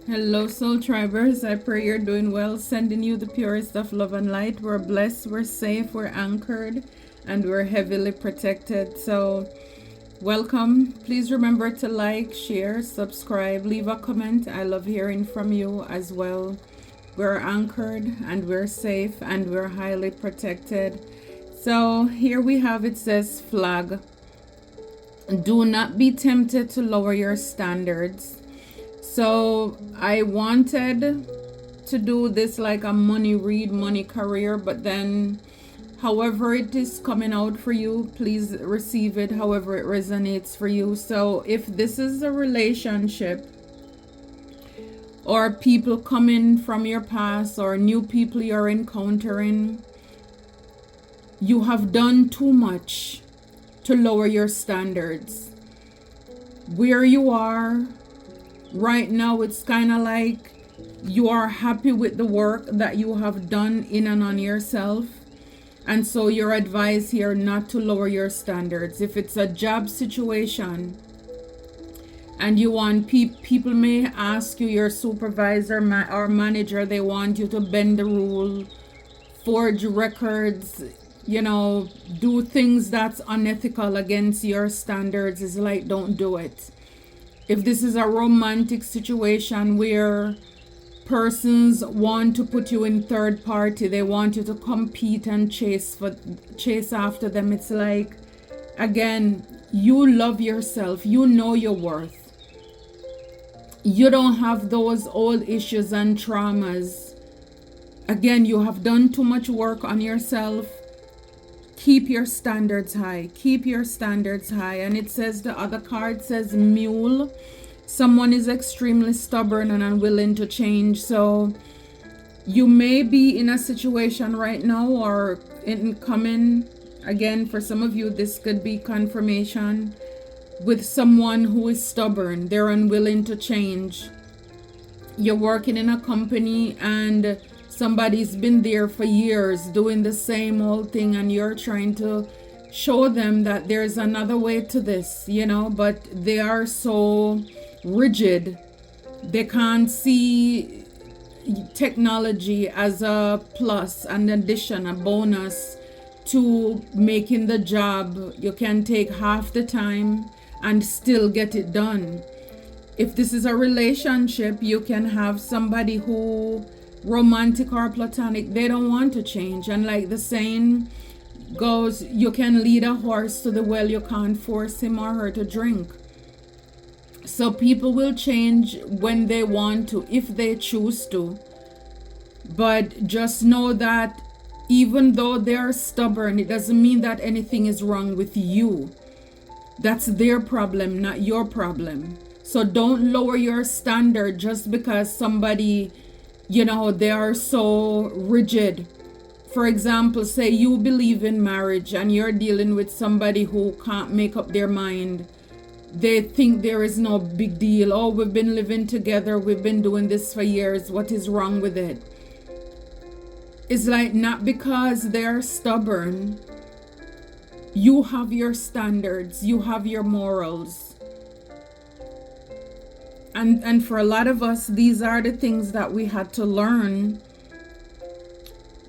Hello, Soul Tribers. I pray you're doing well. Sending you the purest of love and light. We're blessed, we're safe, we're anchored, and we're heavily protected. So, welcome. Please remember to like, share, subscribe, leave a comment. I love hearing from you as well. We're anchored and we're safe and we're highly protected. So, here we have it says flag. Do not be tempted to lower your standards. So I wanted to do this like a money read, money career, but then however it is coming out for you, please receive it however it resonates for you. So if this is a relationship or people coming from your past or new people you're encountering, you have done too much to lower your standards. Where you are right now, it's kind of like you are happy with the work that you have done in and on yourself, and so you're advised here not to lower your standards. If it's a job situation and you want people may ask you, your supervisor or manager, they want you to bend the rule, forge records, do things that's unethical against your standards. It's like, don't do it. If this is a romantic situation where persons want to put you in third party, they want you to compete and chase after them, it's like, again, you love yourself, you know your worth, you don't have those old issues and traumas. Again, you have done too much work on yourself. Keep your standards high. Keep your standards high. And it says, the other card says mule. Someone is extremely stubborn and unwilling to change. So you may be in a situation right now or incoming. Again, for some of you, this could be confirmation with someone who is stubborn. They're unwilling to change. You're working in a company and somebody's been there for years doing the same old thing, and you're trying to show them that there's another way to this, but they are so rigid. They can't see technology as a plus, an addition, a bonus to making the job. You can take half the time and still get it done. If this is a relationship, you can have somebody who, romantic or platonic, they don't want to change. And like the saying goes, you can lead a horse to the well, you can't force him or her to drink. So people will change when they want to, if they choose to. But just know that even though they're stubborn, it doesn't mean that anything is wrong with you. That's their problem, not your problem. So don't lower your standard just because somebody, they are so rigid. For example, say you believe in marriage and you're dealing with somebody who can't make up their mind. They think there is no big deal. Oh, we've been living together, we've been doing this for years, what is wrong with it? It's like, not because they're stubborn. You have your standards, you have your morals. And for a lot of us, these are the things that we had to learn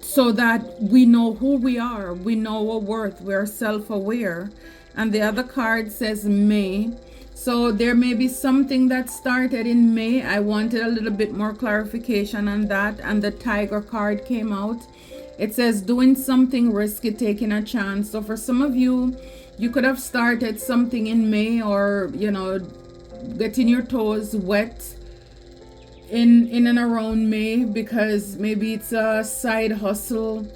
so that we know who we are, we know our worth, we're self-aware. And the other card says May. So there may be something that started in May. I wanted a little bit more clarification on that, and the Tiger card came out. It says doing something risky, taking a chance. So for some of you, you could have started something in May, or getting your toes wet in and around May, because maybe it's a side hustle,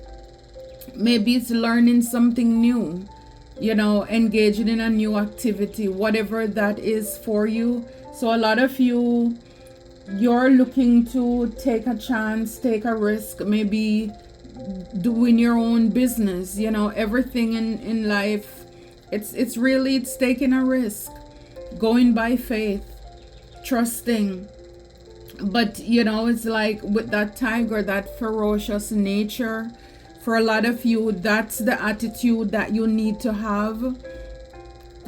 maybe it's learning something new, engaging in a new activity, whatever that is for you. So a lot of you, you're looking to take a chance, take a risk, maybe doing your own business. Everything in life, it's really taking a risk, going by faith, trusting. But it's like with that tiger, that ferocious nature, for a lot of you, that's the attitude that you need to have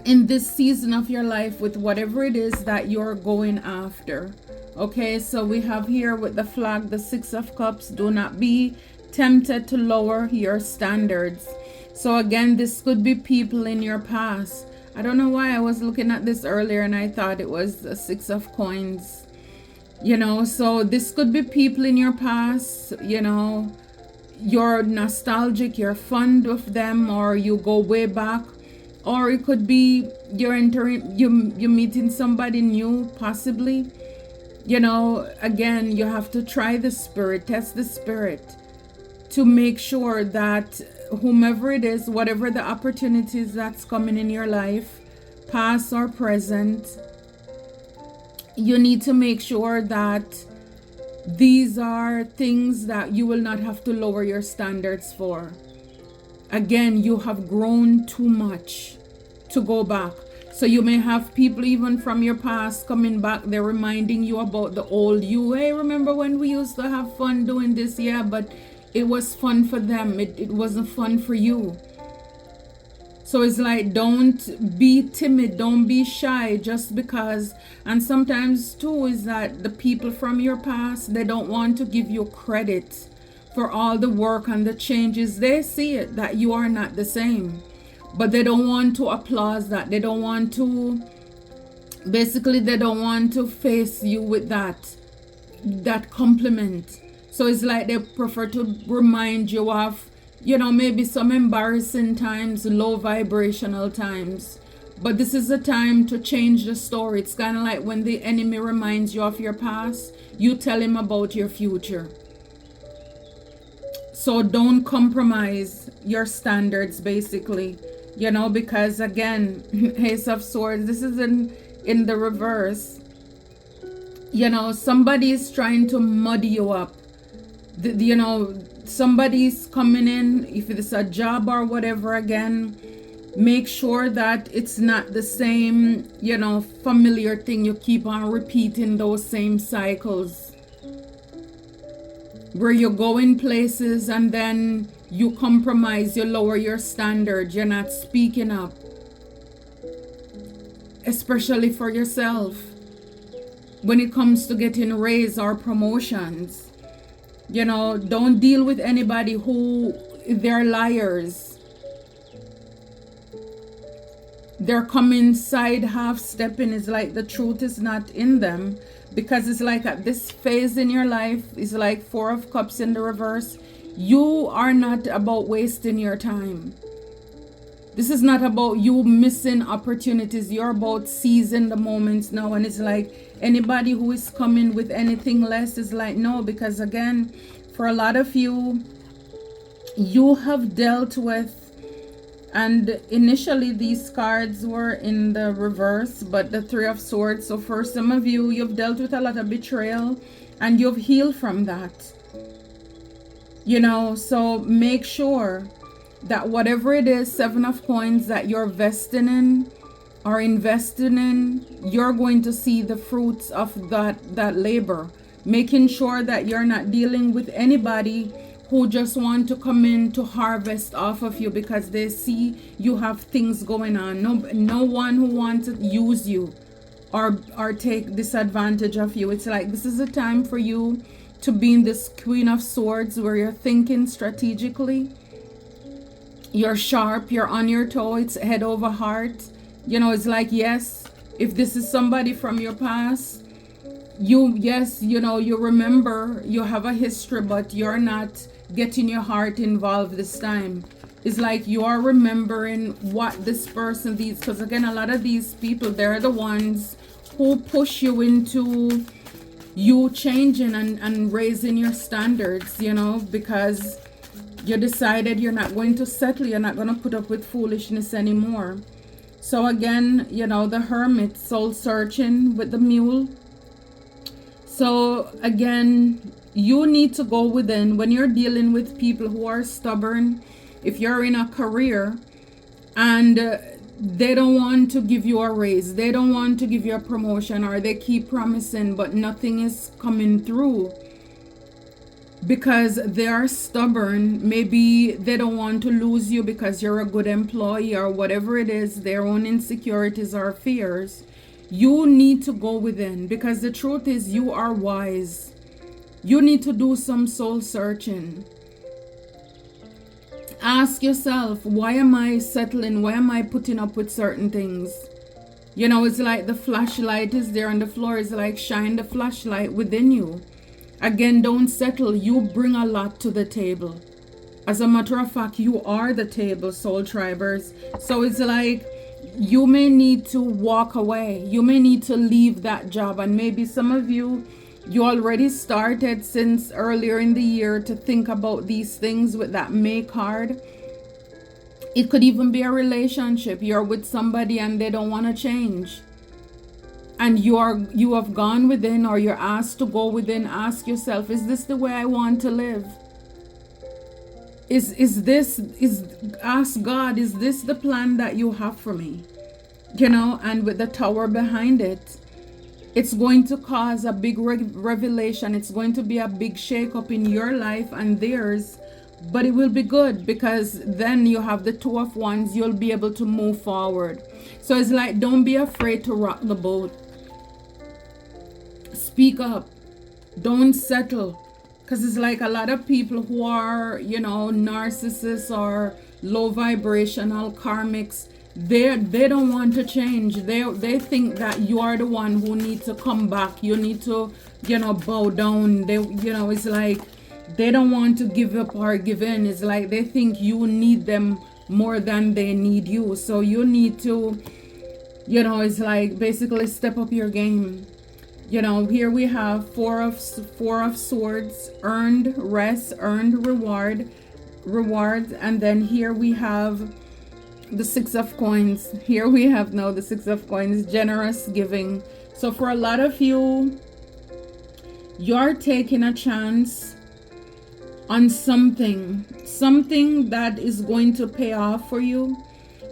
in this season of your life with whatever it is that you're going after. Okay, so we have here with the flag, the Six of Cups. Do not be tempted to lower your standards. So again, this could be people in your past. I don't know why I was looking at this earlier and I thought it was the Six of Coins. You know, so this could be people in your past, you know, you're nostalgic, you're fond of them, or you go way back. Or it could be you're meeting somebody new, possibly. You know, again, you have to try the spirit, test the spirit to make sure that whomever it is, whatever the opportunities that's coming in your life, past or present, you need to make sure that these are things that you will not have to lower your standards for. Again, you have grown too much to go back. So you may have people even from your past coming back. They're reminding you about the old you. Hey, remember when we used to have fun doing this? Yeah, but it was fun for them. It wasn't fun for you. So it's like, don't be timid, don't be shy just because. And sometimes too is that the people from your past, they don't want to give you credit for all the work and the changes. They see it that you are not the same, but they don't want to applaud that. They don't want to, basically they don't want to face you with that compliment. So it's like they prefer to remind you of, you know, maybe some embarrassing times, low vibrational times. But this is a time to change the story. It's kind of like when the enemy reminds you of your past, you tell him about your future. So don't compromise your standards, basically, you know, because again, Ace of Swords, this is in the reverse. You know, somebody is trying to muddy you up. You know, somebody's coming in, if it's a job or whatever, again, make sure that it's not the same, you know, familiar thing. You keep on repeating those same cycles where you go in places and then you compromise, you lower your standards, you're not speaking up, especially for yourself when it comes to getting raises or promotions. You know, don't deal with anybody who they're liars. They're coming side half stepping. It's like the truth is not in them, because it's like at this phase in your life, it's like Four of Cups in the reverse. You are not about wasting your time. This is not about you missing opportunities. You're about seizing the moments now. And it's like anybody who is coming with anything less is like, no, because again, for a lot of you, you have dealt with, and initially these cards were in the reverse, but the Three of Swords. So for some of you, you've dealt with a lot of betrayal and you've healed from that. You know, so make sure that whatever it is, Seven of Coins, that you're vesting in or investing in, you're going to see the fruits of that labor. Making sure that you're not dealing with anybody who just want to come in to harvest off of you because they see you have things going on. No one who wants to use you or take disadvantage of you. It's like this is a time for you to be in this Queen of Swords where you're thinking strategically. You're sharp, you're on your toe, it's head over heart. You know, it's like, yes, if this is somebody from your past, you remember, you have a history, but you're not getting your heart involved this time. It's like you are remembering what this person needs, because again, a lot of these people, they're the ones who push you into you changing and raising your standards, you know, because you decided you're not going to settle, you're not going to put up with foolishness anymore. So again, you know, the Hermit, soul searching with the Mule. So again, you need to go within when you're dealing with people who are stubborn. If you're in a career and they don't want to give you a raise, they don't want to give you a promotion, or they keep promising but nothing is coming through, because they are stubborn. Maybe they don't want to lose you because you're a good employee or whatever it is, their own insecurities or fears. You need to go within, because the truth is you are wise. You need to do some soul searching. Ask yourself, why am I settling? Why am I putting up with certain things? You know, it's like the flashlight is there on the floor. It's like shine the flashlight within you. Again, don't settle. You bring a lot to the table. As a matter of fact, you are the table, soul tribers. So it's like you may need to walk away. You may need to leave that job. And maybe some of you already started since earlier in the year to think about these things with that May card. It could even be a relationship. You're with somebody and they don't want to change. And you have gone within, or you're asked to go within. Ask yourself, is this the way I want to live? Ask God, is this the plan that you have for me? You know, and with the tower behind it, it's going to cause a big revelation. It's going to be a big shake-up in your life and theirs. But it will be good, because then you have the Two of Wands. You'll be able to move forward. So it's like, don't be afraid to rock the boat. Speak up. Don't settle. Because it's like a lot of people who are, you know, narcissists or low vibrational karmics, they don't want to change. They think that you are the one who needs to come back. You need to, you know, bow down. It's like they don't want to give up or give in. It's like they think you need them more than they need you. So you need to, you know, it's like basically step up your game. You know, here we have four of swords, earned rest, earned rewards, and then here we have the Six of Coins. Here we have now the Six of Coins, generous giving. So for a lot of you, you're taking a chance on something that is going to pay off for you,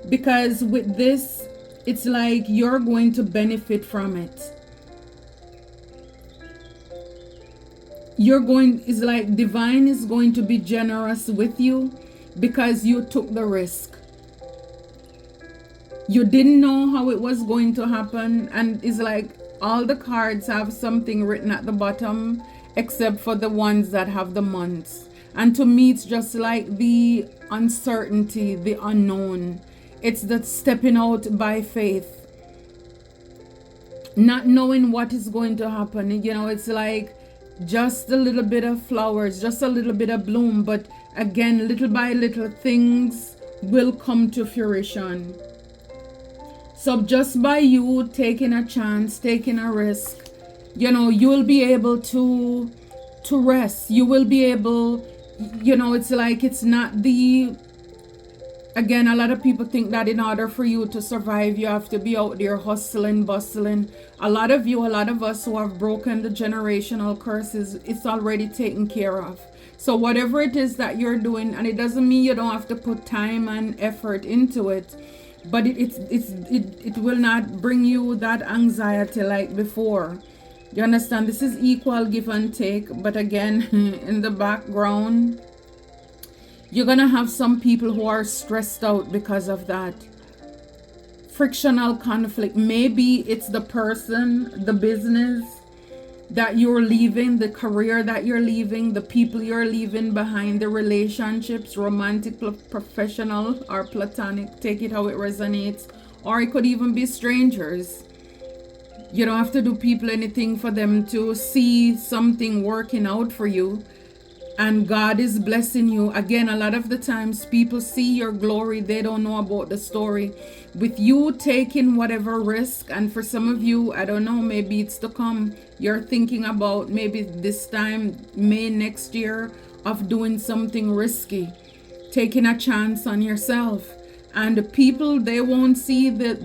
because with this, it's like you're going to benefit from it. It's like divine is going to be generous with you because you took the risk. You didn't know how it was going to happen, and it's like all the cards have something written at the bottom except for the ones that have the months. And to me, it's just like the uncertainty, the unknown. It's that stepping out by faith, not knowing what is going to happen. You know, it's like just a little bit of flowers, just a little bit of bloom, but again, little by little, things will come to fruition. So just by you taking a chance, taking a risk, you know, you'll be able to rest. You will be able, you know, it's like it's not the, again, a lot of people think that in order for you to survive, you have to be out there hustling, bustling. A lot of us who have broken the generational curses, it's already taken care of. So whatever it is that you're doing, and it doesn't mean you don't have to put time and effort into it, but it will not bring you that anxiety like before. You understand? This is equal give and take, but again, in the background, you're gonna have some people who are stressed out because of that. Frictional conflict. Maybe it's the person, the business that you're leaving, the career that you're leaving, the people you're leaving behind, the relationships, romantic, professional, or platonic. Take it how it resonates. Or it could even be strangers. You don't have to do people anything for them to see something working out for you. And God is blessing you. Again, a lot of the times people see your glory, they don't know about the story. With you taking whatever risk, and for some of you, I don't know, maybe it's to come. You're thinking about maybe this time, May next year, of doing something risky, taking a chance on yourself. And the people, they won't see the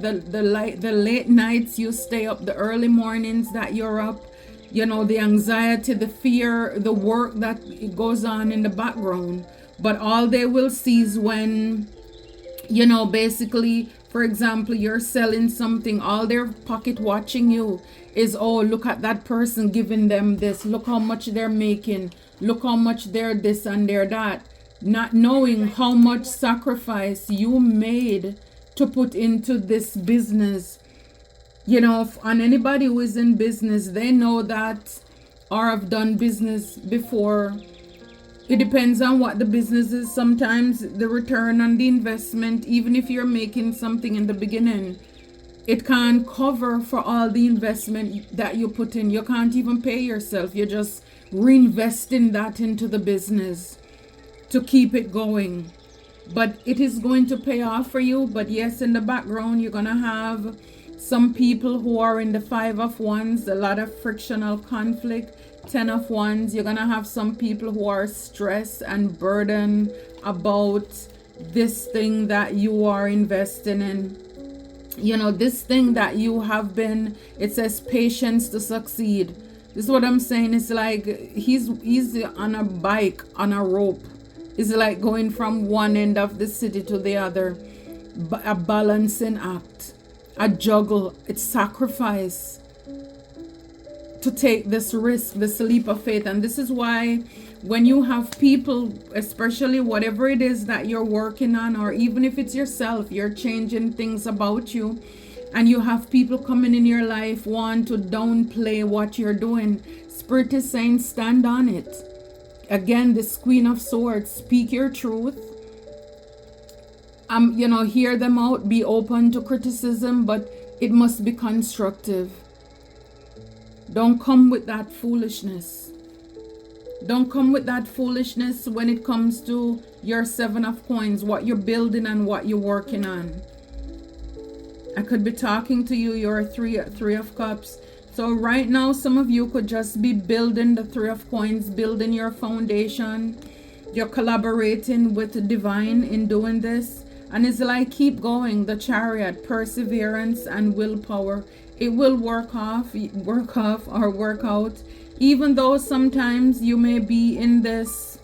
late nights you stay up, the early mornings that you're up. You know, the anxiety, the fear, the work that goes on in the background. But all they will see is when, you know, basically For example, you're selling something, all they're pocket watching you is, oh, look at that person giving them this, look how much they're making, look how much they're this and they're that, not knowing how much sacrifice you made to put into this business. You know, and anybody who is in business, they know that, or have done business before. It depends on what the business is. Sometimes the return on the investment, even if you're making something in the beginning, it can't cover for all the investment that you put in. You can't even pay yourself. You're just reinvesting that into the business to keep it going. But it is going to pay off for you. But yes, in the background, you're going to have some people who are in the 5 of Wands, a lot of frictional conflict. 10 of Wands, you're gonna have some people who are stressed and burdened about this thing that you are investing in. You know, this thing that you have been, it says patience to succeed. This is what I'm saying. It's like he's on a bike on a rope. It's like going from one end of the city to the other. A balancing act, a juggle. It's sacrifice to take this risk, this leap of faith. And this is why when you have people, especially whatever it is that you're working on, or even if it's yourself, you're changing things about you, and you have people coming in your life want to downplay what you're doing, Spirit is saying stand on it. Again, this Queen of Swords, speak your truth. You know, hear them out, be open to criticism, but it must be constructive. Don't come with that foolishness. Don't come with that foolishness when it comes to your 7 of Coins, what you're building and what you're working on. I could be talking to you, you're three of Cups. So right now, some of you could just be building the 3 of Coins, building your foundation. You're collaborating with the divine in doing this. And it's like, keep going. The Chariot, perseverance and willpower. It will work out. Even though sometimes you may be in this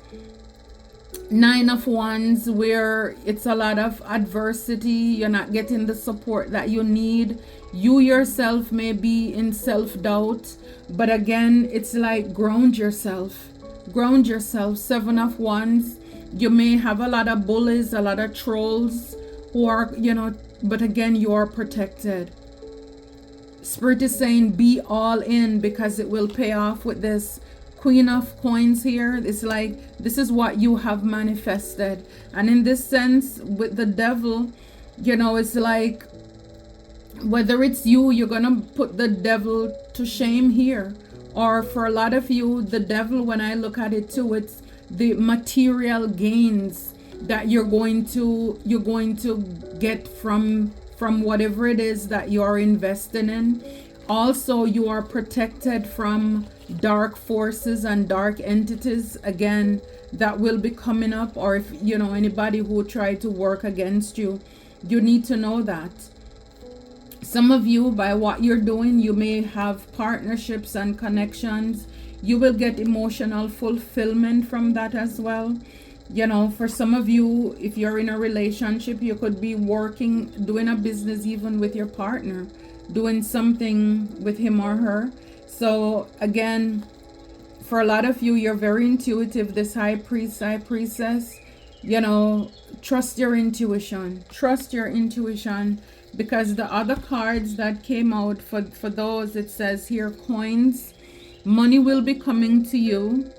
9 of Wands where it's a lot of adversity. You're not getting the support that you need. You yourself may be in self-doubt. But again, it's like ground yourself. Ground yourself. 7 of Wands. You may have a lot of bullies, a lot of trolls who are, you know, but again, you are protected. Spirit is saying be all in because it will pay off with this Queen of Coins here. It's like this is what you have manifested. And in this sense, with the devil, you know, it's like whether it's you, you're going to put the devil to shame here. Or for a lot of you, the devil, when I look at it too, it's the material gains that you're going to get from whatever it is that you are investing in. Also, you are protected from dark forces and dark entities, again, that will be coming up, or if you know anybody who tried to work against you, you need to know that. Some of you, by what you're doing, you may have partnerships and connections. You will get emotional fulfillment from that as well. You know, for some of you, if you're in a relationship, you could be working, doing a business even with your partner, doing something with him or her. So again, for a lot of you, you're very intuitive. This high priest, high priestess, you know, trust your intuition. Trust your intuition, because the other cards that came out for those, it says here, coins, money will be coming to you.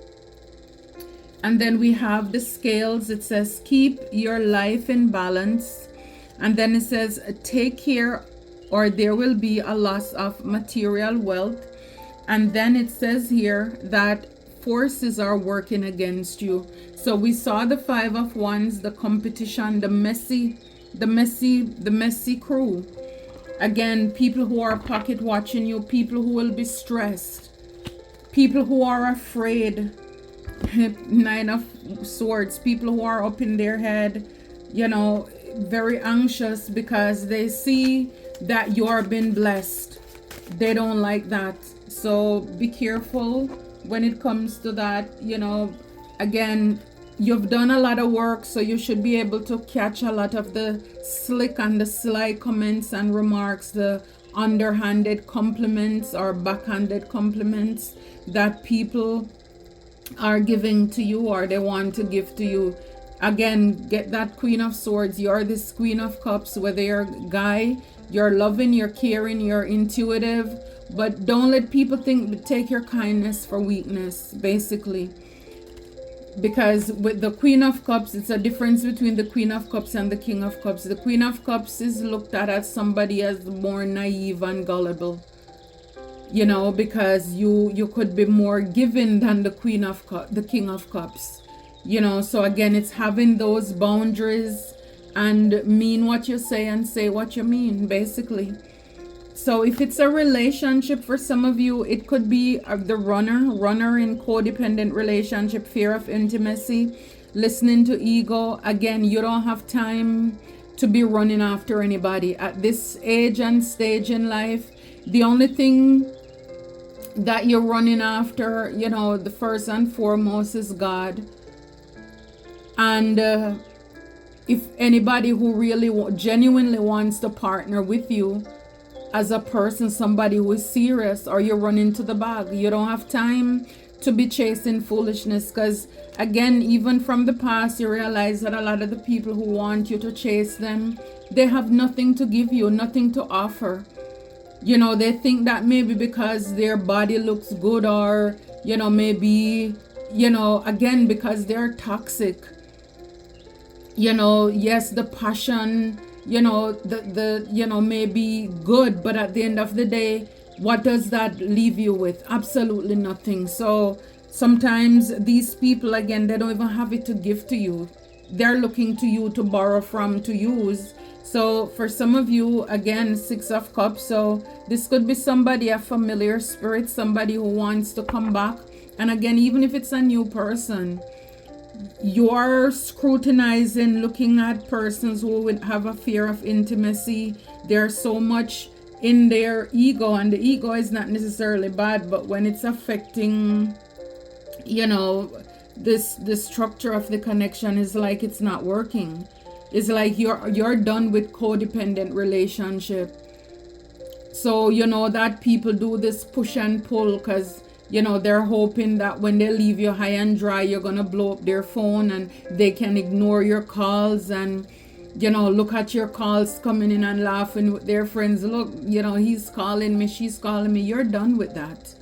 And then we have the scales. It says keep your life in balance. And then it says take care or there will be a loss of material wealth. And then it says here that forces are working against you. So we saw the 5 of Wands, the competition, the messy crew. Again, people who are pocket watching you, people who will be stressed, people who are afraid. 9 of Swords, people who are up in their head, you know, very anxious because they see that you are being blessed. They don't like that. So be careful when it comes to that. You know, again, You've done a lot of work, so you should be able to catch a lot of the slick and the sly comments and remarks, the underhanded compliments or backhanded compliments that people are giving to you or they want to give to you. Again, get that Queen of Swords. You're this Queen of Cups, whether you're a guy, you're loving, you're caring, you're intuitive, but don't let people take your kindness for weakness, basically. Because with the Queen of Cups, it's a difference between the Queen of Cups and the King of Cups. The Queen of Cups is looked at as somebody as more naive and gullible, you know, because you could be more given than the the King of Cups, you know. So again, it's having those boundaries and mean what you say and say what you mean, basically. So if it's a relationship for some of you, it could be the runner in codependent relationship, fear of intimacy, listening to ego. Again, you don't have time to be running after anybody at this age and stage in life. The only thing that you're running after, you know, the first and foremost is God. And if anybody who really genuinely wants to partner with you as a person, somebody who is serious, or you're running to the bag, you don't have time to be chasing foolishness. Because again, even from the past, you realize that a lot of the people who want you to chase them, they have nothing to give you, nothing to offer. You know, they think that maybe because their body looks good, or, you know, maybe, you know, again, because they're toxic. You know, yes, the passion, you know, the you know, may be good, but at the end of the day, what does that leave you with? Absolutely nothing. So sometimes these people, again, they don't even have it to give to you. They're looking to you to borrow from, to use. So for some of you, again, Six of Cups, so this could be somebody, a familiar spirit, somebody who wants to come back. And again, even if it's a new person, you're scrutinizing, looking at persons who would have a fear of intimacy. There's so much in their ego, and the ego is not necessarily bad, but when it's affecting, you know, the structure of the connection, is like it's not working. It's like you're done with codependent relationship. So you know that people do this push and pull, because you know, they're hoping that when they leave you high and dry, you're going to blow up their phone and they can ignore your calls and, you know, look at your calls coming in and laughing with their friends. Look, you know, he's calling me, she's calling me. You're done with that.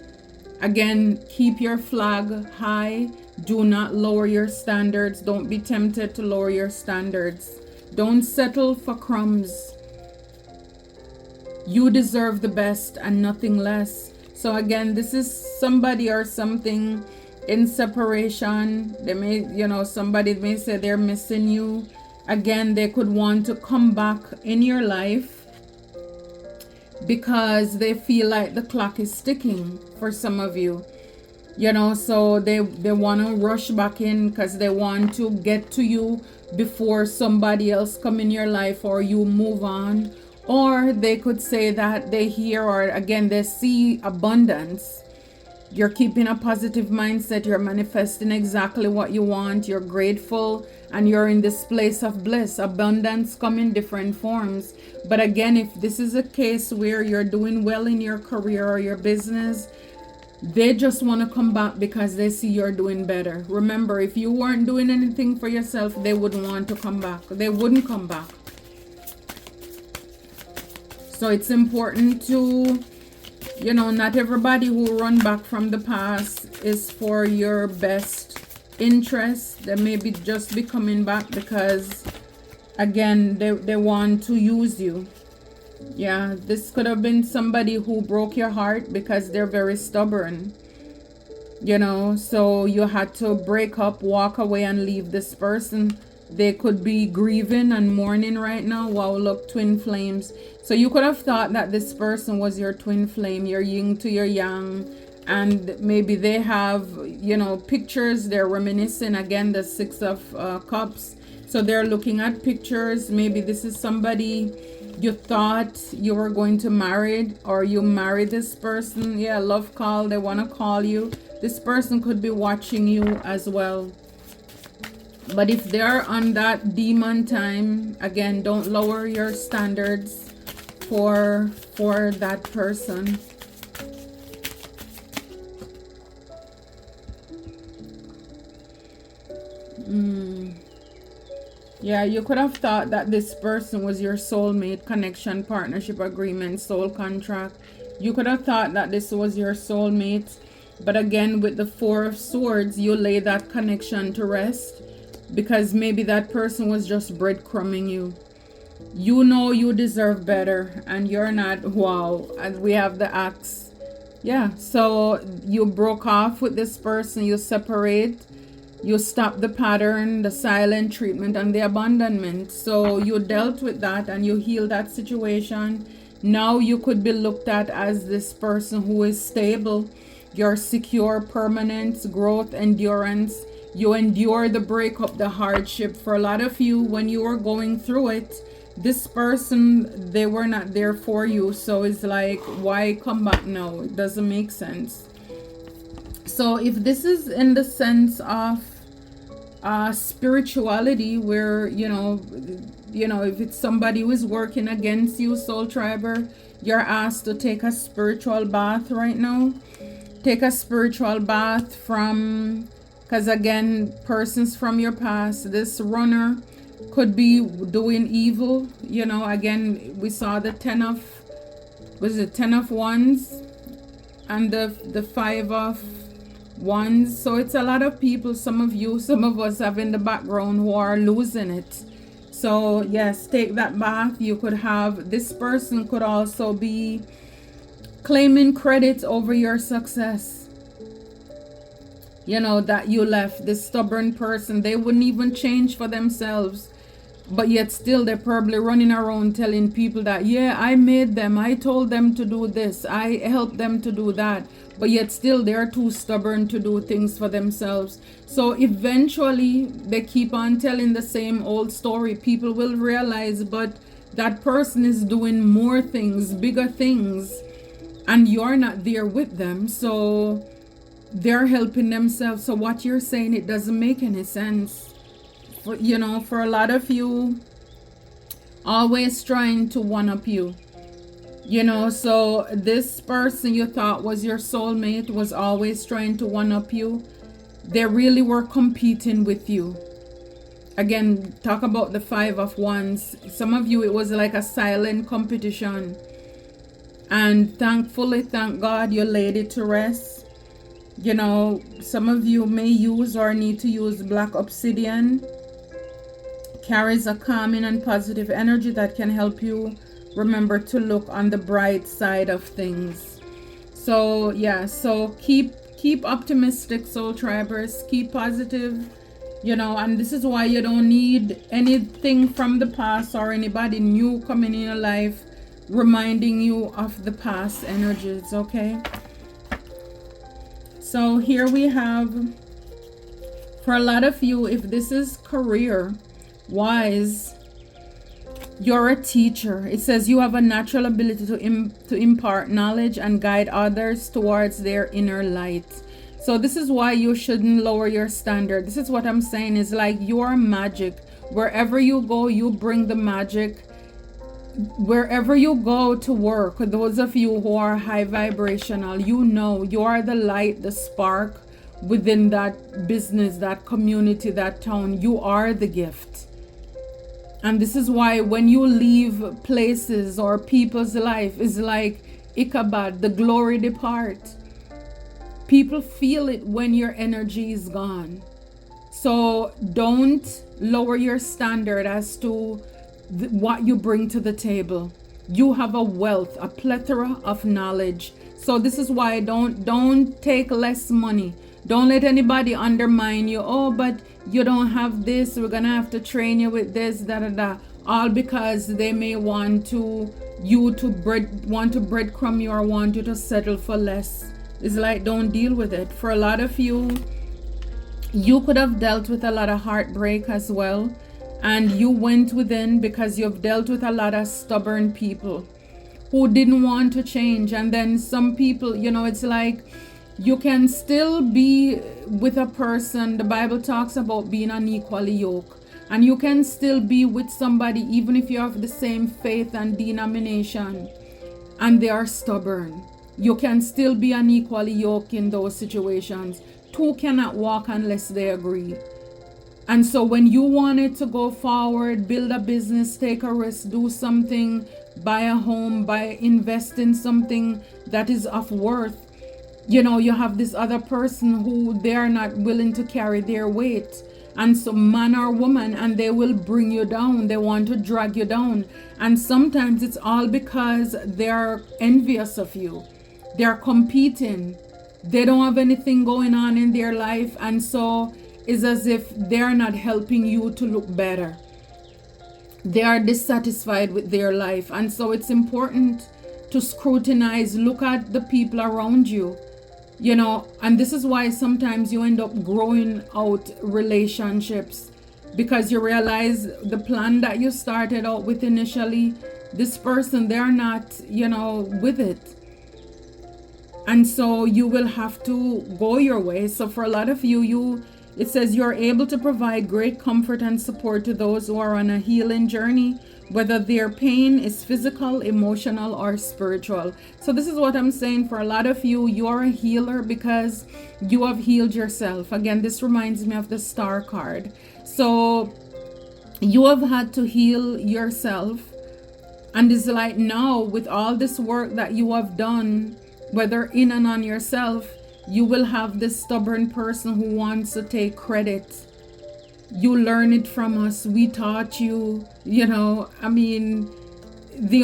Again, keep your flag high. Do not lower your standards. Don't be tempted to lower your standards. Don't settle for crumbs. You deserve the best and nothing less. So again, this is somebody or something in separation. They may, you know, somebody may say they're missing you. Again, they could want to come back in your life because they feel like the clock is ticking for some of you. You know, so they want to rush back in because they want to get to you before somebody else come in your life or you move on. Or they could say that they hear, or again, they see abundance. You're keeping a positive mindset. You're manifesting exactly what you want. You're grateful and you're in this place of bliss. Abundance come in different forms. But again, if this is a case where you're doing well in your career or your business, they just want to come back because they see you're doing better. Remember, if you weren't doing anything for yourself, they wouldn't want to come back. They wouldn't come back. So it's important to, you know, not everybody who run back from the past is for your best interest. They may be just be coming back because, again, they want to use you. Yeah, this could have been somebody who broke your heart because they're very stubborn. You know, so you had to break up, walk away, and leave this person. They could be grieving and mourning right now. Wow, look, twin flames. So you could have thought that this person was your twin flame, your yin to your yang. And maybe they have, you know, pictures. They're reminiscing, again, the Six of Cups. So they're looking at pictures. Maybe this is somebody you thought you were going to marry, or you married this person. Yeah, love call. They want to call you. This person could be watching you as well. But if they're on that demon time, again, don't lower your standards for that person. Yeah, you could have thought that this person was your soulmate, connection, partnership, agreement, soul contract. You could have thought that this was your soulmate. But again, with the Four of Swords, you lay that connection to rest because maybe that person was just breadcrumbing you. You know you deserve better and you're not. Wow. And we have the axe. Yeah, so you broke off with this person, you separate. You stop the pattern, the silent treatment, and the abandonment. So you dealt with that and you healed that situation. Now you could be looked at as this person who is stable. You're secure, permanence, growth, endurance. You endure the breakup, the hardship. For a lot of you, when you were going through it, this person, they were not there for you. So it's like, why come back now? It doesn't make sense. So if this is in the sense of spirituality, where you know if it's somebody who is working against you, soul triber, you're asked to take a spiritual bath right now. Take a spiritual bath from, because again, persons from your past, this runner could be doing evil. Again, we saw the 10 of wands and the 5 of wands. So it's a lot of people, some of us have in the background who are losing it. So yes, take that bath. You could have, this person could also be claiming credit over your success. That you left, this stubborn person, they wouldn't even change for themselves, but yet still they're probably running around telling people that, yeah, I made them, I told them to do this, I helped them to do that, but yet still they're too stubborn to do things for themselves. So eventually they keep on telling the same old story. People will realize, but that person is doing more things, bigger things, and you're not there with them. So they're helping themselves. So what you're saying, it doesn't make any sense. For a lot of you, always trying to one up you. So this person you thought was your soulmate was always trying to one up you. They really were competing with you. Again, talk about the 5 of wands. Some of you, it was like a silent competition. And thankfully, thank God, you laid it to rest. Some of you may use or need to use black obsidian. Carries a calming and positive energy that can help you remember to look on the bright side of things. So yeah, so keep optimistic, soul tribers. Keep positive. And this is why you don't need anything from the past or anybody new coming in your life reminding you of the past energies. Okay, so here we have, for a lot of you, if this is career wise, you're a teacher. It says you have a natural ability to impart knowledge and guide others towards their inner light. So this is why you shouldn't lower your standard. This is what I'm saying, is like you're magic. Wherever you go, you bring the magic. Wherever you go to work, those of you who are high vibrational, you are the light, the spark within that business, that community, that town. You are the gift. And this is why when you leave places or people's life, is like Ichabod, the glory depart. People feel it when your energy is gone. So don't lower your standard as to what you bring to the table. You have a wealth, a plethora of knowledge. So this is why don't take less money. Don't let anybody undermine you. Oh, but you don't have this, we're gonna have to train you with this, all because they may want to breadcrumb you or want you to settle for less. It's like, don't deal with it. For a lot of you, you could have dealt with a lot of heartbreak as well, and you went within because you've dealt with a lot of stubborn people who didn't want to change. And then some people, it's like You can still be with a person. The Bible talks about being unequally yoked. And you can still be with somebody even if you have the same faith and denomination and they are stubborn. You can still be unequally yoked in those situations. Two cannot walk unless they agree. And so when you wanted to go forward, build a business, take a risk, do something, buy a home, invest in something that is of worth, you have this other person who they are not willing to carry their weight. And so man or woman, and they will bring you down. They want to drag you down. And sometimes it's all because they're envious of you. They're competing. They don't have anything going on in their life. And so it's as if they're not helping you to look better. They are dissatisfied with their life. And so it's important to scrutinize, look at the people around you. And this is why sometimes you end up growing out relationships, because you realize the plan that you started out with initially, this person, they're not, with it. And so you will have to go your way. So for a lot of you, it says you're able to provide great comfort and support to those who are on a healing journey, whether their pain is physical, emotional, or spiritual. So this is what I'm saying. For a lot of you, you are a healer because you have healed yourself. Again, this reminds me of the star card. So you have had to heal yourself. And it's like now, with all this work that you have done, whether in and on yourself, you will have this stubborn person who wants to take credit. You learn it from us. We taught you, the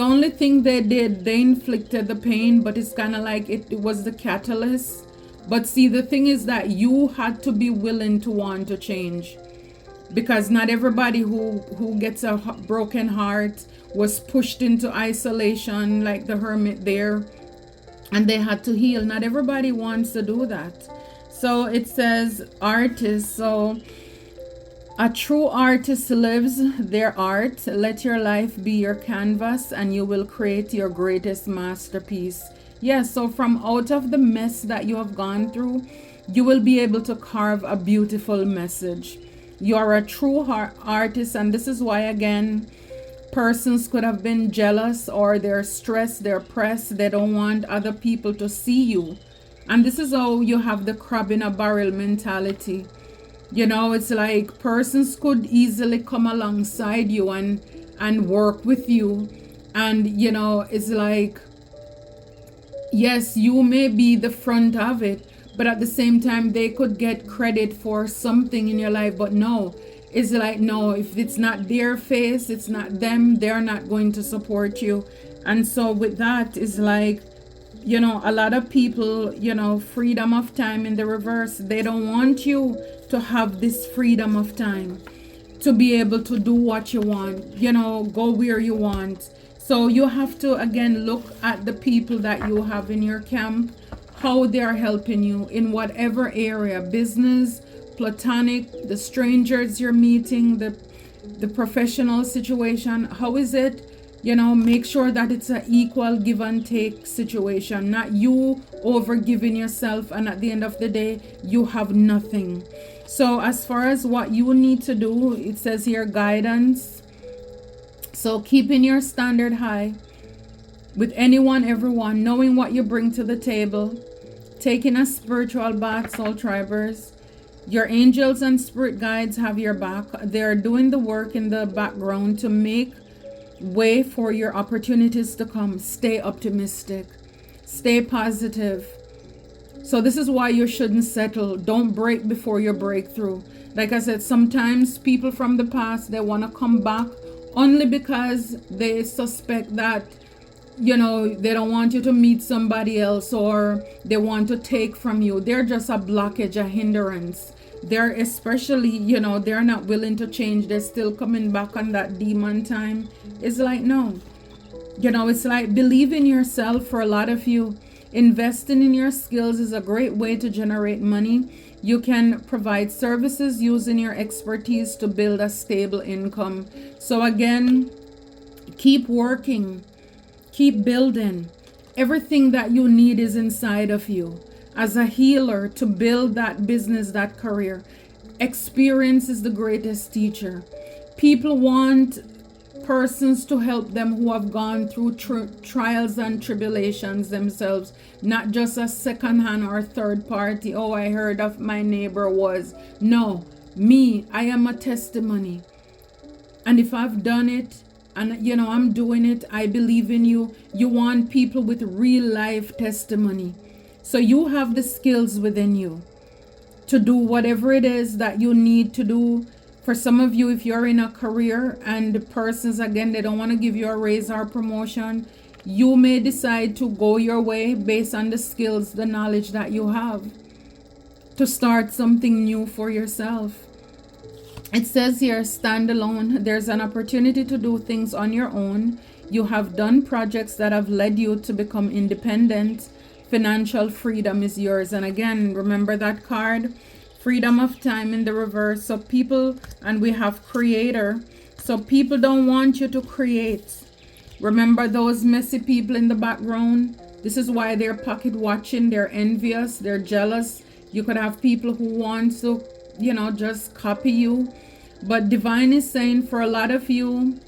only thing they did, they inflicted the pain, but it's kind of like it was the catalyst. But see, the thing is that you had to be willing to want to change, because not everybody who gets a broken heart was pushed into isolation like the hermit there, and they had to heal. Not everybody wants to do that. So it says artist. So a true artist lives their art. Let your life be your canvas and you will create your greatest masterpiece. Yes, so from out of the mess that you have gone through, you will be able to carve a beautiful message. You are a true artist, and this is why, again, persons could have been jealous, or they're stressed, they're pressed, they don't want other people to see you. And this is how you have the crab in a barrel mentality. It's like persons could easily come alongside you and work with you. And, it's like, yes, you may be the front of it, but at the same time, they could get credit for something in your life. But no, it's like, no, if it's not their face, it's not them, they're not going to support you. And so with that, it's like, a lot of people, freedom of time in the reverse. They don't want you to have this freedom of time to be able to do what you want, go where you want. So you have to, again, look at the people that you have in your camp, how they are helping you in whatever area, business, platonic, the strangers you're meeting, the professional situation. How is it? Make sure that it's an equal give and take situation, not you over giving yourself and at the end of the day you have nothing. So as far as what you need to do, it says here guidance. So keeping your standard high with anyone, everyone, knowing what you bring to the table, taking a spiritual bath, soul tribers. Your angels and spirit guides have your back. They're doing the work in the background to make way for your opportunities to come. Stay optimistic, stay positive. So this is why you shouldn't settle. Don't break before you break through. Like I said, sometimes people from the past, they want to come back only because they suspect that they don't want you to meet somebody else, or they want to take from you. They're just a blockage, a hindrance. They're especially, they're not willing to change. They're still coming back on that demon time. It's like, no. It's like believe in yourself. For a lot of you, investing in your skills is a great way to generate money. You can provide services using your expertise to build a stable income. So again, keep working, keep building. Everything that you need is inside of you. as a healer to build that business, that career. Experience is the greatest teacher. People want persons to help them who have gone through trials and tribulations themselves, not just a second hand or third party. Oh, I heard of my neighbor was. No, me, I am a testimony. And if I've done it, and I'm doing it, I believe in you. You want people with real life testimony. So you have the skills within you to do whatever it is that you need to do. For some of you, if you're in a career and the persons, again, they don't want to give you a raise or promotion, you may decide to go your way based on the skills, the knowledge that you have, to start something new for yourself. It says here, stand alone. There's an opportunity to do things on your own. You have done projects that have led you to become independent. Financial freedom is yours. And again, remember that card, freedom of time in the reverse. So people, and we have creator. So people don't want you to create. Remember those messy people in the background? This is why they're pocket watching. They're envious. They're jealous. You could have people who want to, just copy you. But divine is saying for a lot of you,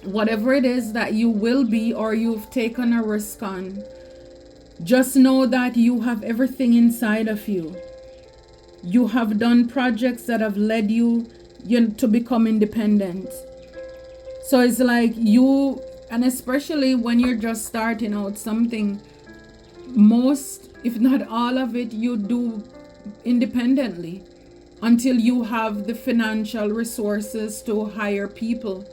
whatever it is that you will be or you've taken a risk on, just know that you have everything inside of you. You have done projects that have led you, to become independent. So it's like you, and especially when you're just starting out something, most, if not all of it, you do independently until you have the financial resources to hire people.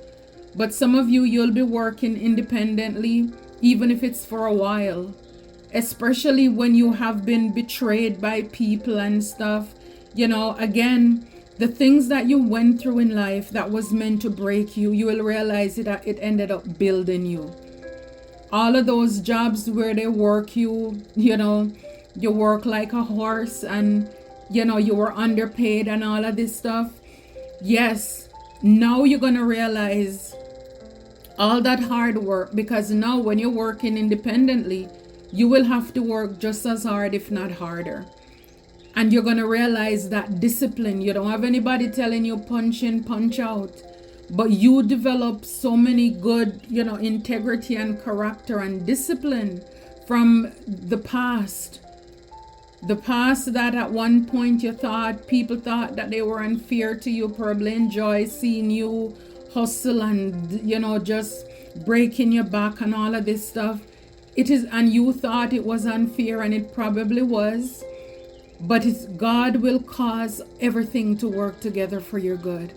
But some of you, you'll be working independently, even if it's for a while, especially when you have been betrayed by people and stuff. Again, the things that you went through in life that was meant to break you, you will realize that it ended up building you. All of those jobs where they work you, you work like a horse and you were underpaid and all of this stuff. Yes, now you're gonna realize all that hard work, because now when you're working independently, you will have to work just as hard, if not harder. And you're gonna realize that discipline, you don't have anybody telling you punch in, punch out, but you develop so many good, integrity and character and discipline from the past. The past that at one point people thought that they were unfair to you, probably enjoy seeing you hustle and, just breaking your back and all of this stuff. It is, and you thought it was unfair, and it probably was, but God will cause everything to work together for your good.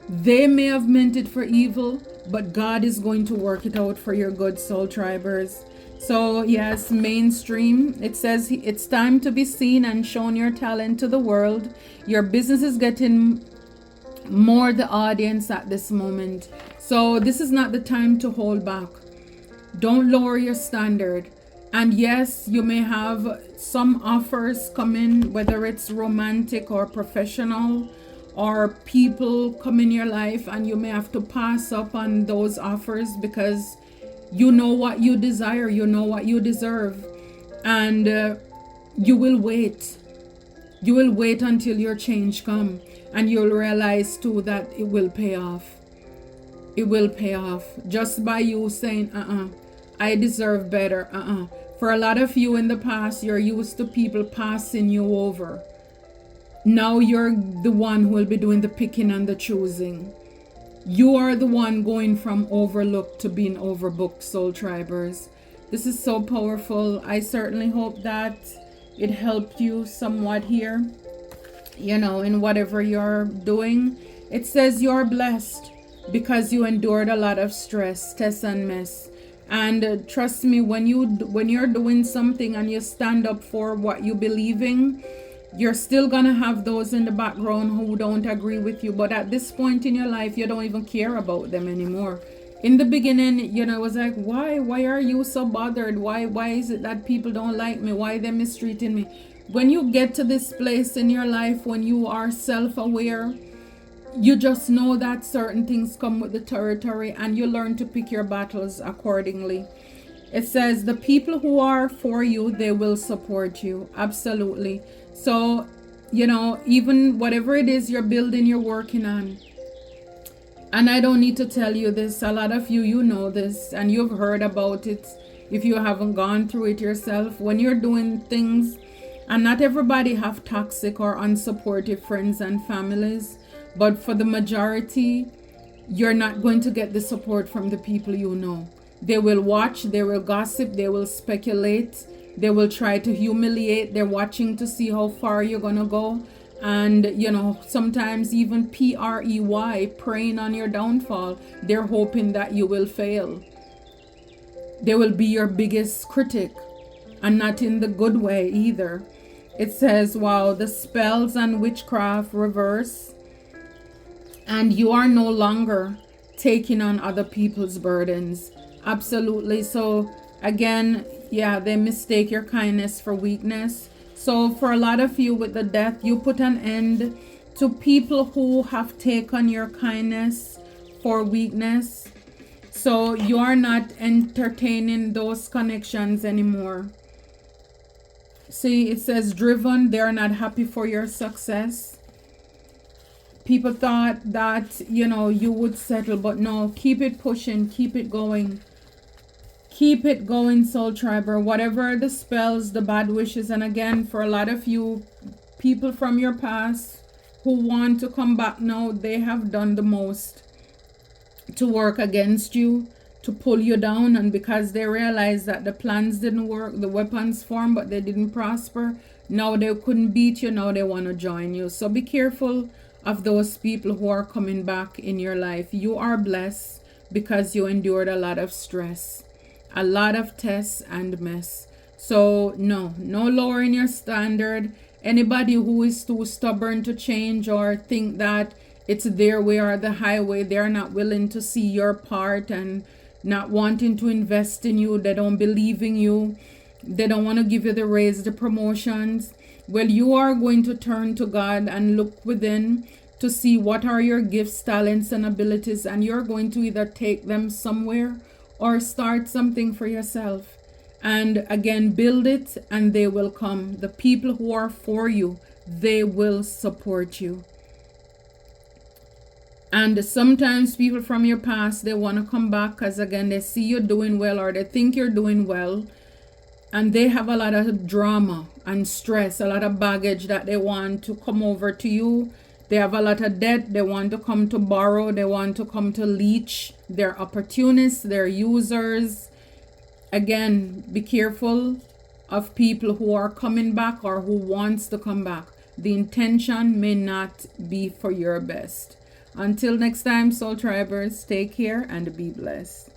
They may have meant it for evil, but God is going to work it out for your good, soul tribers. So yes, mainstream, it says it's time to be seen and shown your talent to the world. Your business is getting more the audience at this moment. So this is not the time to hold back. Don't lower your standard. And yes, you may have some offers come in, whether it's romantic or professional, or people come in your life, and you may have to pass up on those offers because you know what you desire, you know what you deserve, and you will wait. You will wait until your change come, and you'll realize too that it will pay off. It will pay off just by you saying, I deserve better. For a lot of you in the past, you're used to people passing you over. Now you're the one who will be doing the picking and the choosing. You are the one going from overlooked to being overbooked, soul tribers. This is so powerful. I certainly hope that it helped you somewhat here, in whatever you're doing. It says you're blessed because you endured a lot of stress, tests, and mess. And trust me, when you're doing something and you stand up for what you believe in, you're still gonna have those in the background who don't agree with you. But at this point in your life, you don't even care about them anymore. In the beginning, it was like, why are you so bothered? Why is it that people don't like me? Why they're mistreating me? When you get to this place in your life, when you are self-aware, you just know that certain things come with the territory, and you learn to pick your battles accordingly. It says the people who are for you, they will support you. Absolutely. So, even whatever it is you're building, you're working on. And I don't need to tell you this. A lot of you, you know this and you've heard about it if you haven't gone through it yourself. When you're doing things, and not everybody have toxic or unsupportive friends and families, but for the majority, you're not going to get the support from the people you know. They will watch, they will gossip, they will speculate, they will try to humiliate. They're watching to see how far you're going to go. And sometimes even preying on your downfall. They're hoping that you will fail. They will be your biggest critic, and not in the good way either. It says, wow, the spells and witchcraft reverse, and you are no longer taking on other people's burdens. Absolutely. So again, yeah, they mistake your kindness for weakness. So for a lot of you with the death, you put an end to people who have taken your kindness for weakness. So you are not entertaining those connections anymore. See, it says driven, they are not happy for your success. People thought that, you would settle, but no, keep it pushing, keep it going. Keep it going, Soul Triber. Whatever the spells, the bad wishes, and again, for a lot of you, people from your past who want to come back now, they have done the most to work against you, to pull you down. And because they realized that the plans didn't work, the weapons formed, but they didn't prosper, now they couldn't beat you, now they want to join you. So be careful of those people who are coming back in your life. You are blessed because you endured a lot of stress, a lot of tests and mess. So no lowering your standard. Anybody who is too stubborn to change or think that it's their way or the highway, they're not willing to see your part and not wanting to invest in you. They don't believe in you. They don't want to give you the raise, the promotions. Well, you are going to turn to God and look within to see what are your gifts, talents, and abilities, and you're going to either take them somewhere or start something for yourself. And again, build it and they will come. The people who are for you, they will support you. And sometimes people from your past, they want to come back because again, they see you doing well or they think you're doing well. And they have a lot of drama and stress, a lot of baggage that they want to come over to you. They have a lot of debt. They want to come to borrow. They want to come to leech. They're opportunists. They're users. Again, be careful of people who are coming back or who wants to come back. The intention may not be for your best. Until next time, Soul Tribers, take care and be blessed.